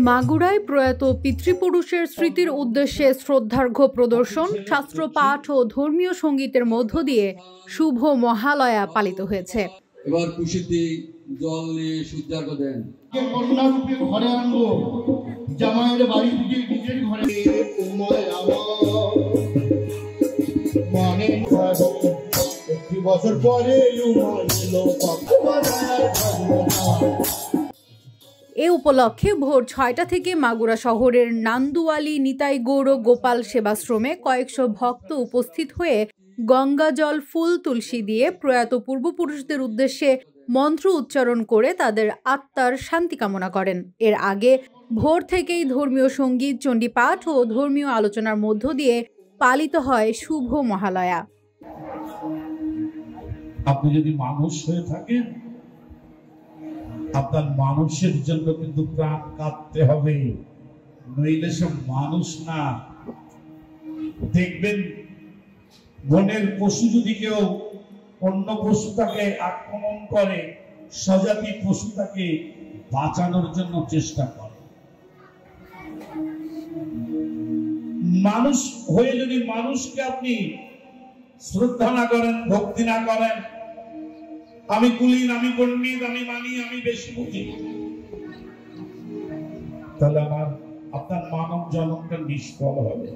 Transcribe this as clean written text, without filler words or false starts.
মাগুরায় প্রয়াত পিতৃপুরুষের স্মৃতির উদ্দেশ্যে শ্রদ্ধার্ঘ্য প্রদর্শন, শাস্ত্র পাঠ ও ধর্মীয় সঙ্গীতের মধ্য দিয়ে শুভ মহালয়া পালিত হয়েছে। এবার খুশিতে জল নিয়ে সূর্যার্ঘ দেন। কন্যারূপে ঘরে আনবো, জামাইয়ের বাড়ি থেকে নিজের ঘরে বছর পরে এ উপলক্ষে ভোর ৬টা থেকে মাগুরা শহরের নান্দুয়ালি নিতাই গৌর গোপাল সেবাশ্রমে কয়েকশো ভক্ত উপস্থিত হয়ে গঙ্গা জল, ফুল, তুলসী দিয়ে প্রয়াত পূর্বপুরুষদের উদ্দেশ্যে মন্ত্র উচ্চারণ করে তাদের আত্মার শান্তি কামনা করেন। এর আগে ভোর থেকেই ধর্মীয় সঙ্গীত, চণ্ডীপাঠ ও ধর্মীয় আলোচনার মধ্য দিয়ে পালিত হয় শুভ মহালয়া। আপনি যদি মানুষ হয়ে থাকেন, আপনার মানুষের জন্য কিন্তু প্রাণ কাঁদতে হবে, নইলে সব মানুষ না। দেখবেন বনের পশু যদি কেউ অন্য পশু তাকে আক্রমণ করে, স্বজাতি পশু তাকে বাঁচানোর জন্য চেষ্টা করে। মানুষ হয়ে যদি মানুষকে আপনি শ্রদ্ধা না করেন, ভক্তি না করেন, আমি কুলীন, আমি পণ্ডিত, আমি মানি, আমি বেশি বুঝি, তাহলে আপনার মানব জন্মটা নিষ্ফল হবে।